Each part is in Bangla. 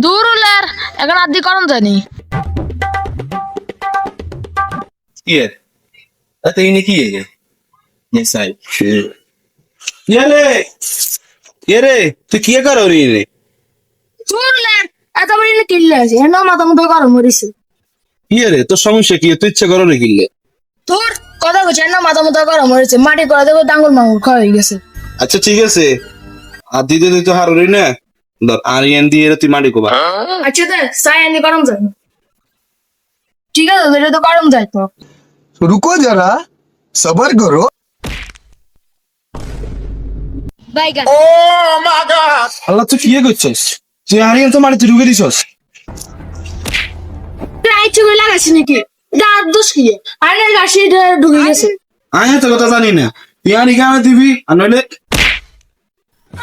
দূর হলার এখন আদি করণ জানি Iya. Atau ini kia ya? Nyesai. Iya le. Iya re. Tu kia karo ini? দূর হলার এত বড় না কিল্লে আছে হেন মাথা মতো গরম হইছে Iya re. তোর সমস্যা কি? তুই ইচ্ছা করো রে কিনলে? তোর কথা কইছ না মাথা মতো গরম হইছে মাটি করে দেব ডাঙ্গল মাঙ্গল খাওয়া হয়ে গেছে আচ্ছা ঠিক আছে। আর দিতে তুই তো হারুরি না। ধর আরিয়ান দিয়ে তুই মাটি কোবা। আচ্ছা দে সাই এনে গরম যায় ঠিক আছে এটা তো গরম যায় তো रुको जरा सबर करो বাইগান আল্লাহ তুই কি করছিস? তুই আরিয়ান তো মাটিতে ঢুকে দিছস। তুই আইছে কই লাগাছিস নাকি এটা আর দোষ কি আরে গাছি ঢুকে গেছে আমি তো কথা জানি না। তুই আরি গানা দিবি আর নইলে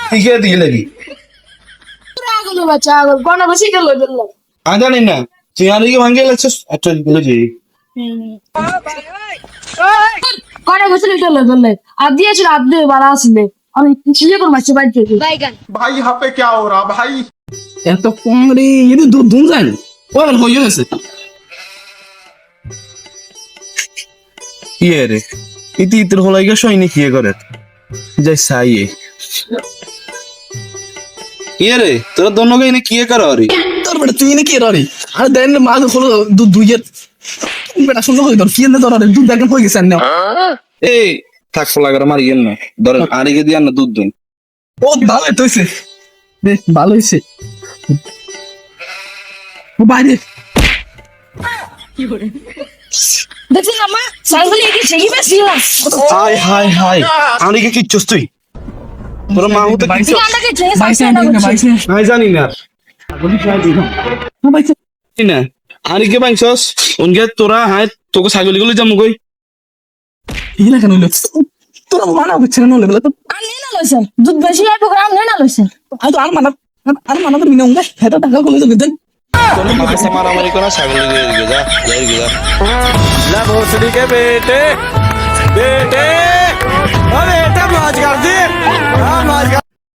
ঠিক আছে দিয়ে লাগি। আগল বাচ্চা আগল কোন বসে গেল বলল আমি জানি না। তুই আরিকে ভাঙ্গে লাগছিস একটা গেলে যে কটা বসে গেল বললে আর দিয়েছিল আর দিয়ে বাড়া আসলে আমি কিছু করে মাছ বাড়ি থেকে বাইগান भाई यहाँ पे क्या हो रहा भाई এত কম রে এটা দুধ দুন যায় না ওর হয়ে গেছে ইয়ে রে ইতি ইতির হলাই গে সইনি কি করে যাই সাইয়ে ইয়ে রে তোরা দোনো গে ইনে কি করে রে তোর বেটা তুই না কি রে আর দেন মাছ হলো দুইয়ের বেটা সুন্দর করে তোর কি না তোর দুধ দেখেন হয়ে গেছে না এই থাক ফলা করে মারি গেল না ধরেন আরিকে দিয়ে না দুধ দিন ও ভালো হইছে বেশ ভালো হইছে ও বাইরে দেখছিস আমা সাইকেল এগি সেই বেশি হাই হাই হাই আরিকে কি চুস তুই তোর মা হতে কি তুই আন্দাকে চেয়ে বাইসে বাইসে নাই জানি না বলি খাই দিই না বাইসে জানি না আরিকে বাইছস উনকে তোরা হাই তোকে ছাগল গুলো যাম কই এই না কেন হইলো তোরা মানা হচ্ছে না নলে বলে তো আর নেনা লইছেন দুধ বেশি আর প্রোগ্রাম নেনা লইছেন আর মানা তো মিনা উঙ্গা হেটা টাকা কলে তো দেন তোর মাথা মারামারি করা ছাগল দিকে যা যাই গিয়ে ला भोसड़ी के बेटे बेटे अरे बेटा मौज कर दी हाँ मौज कर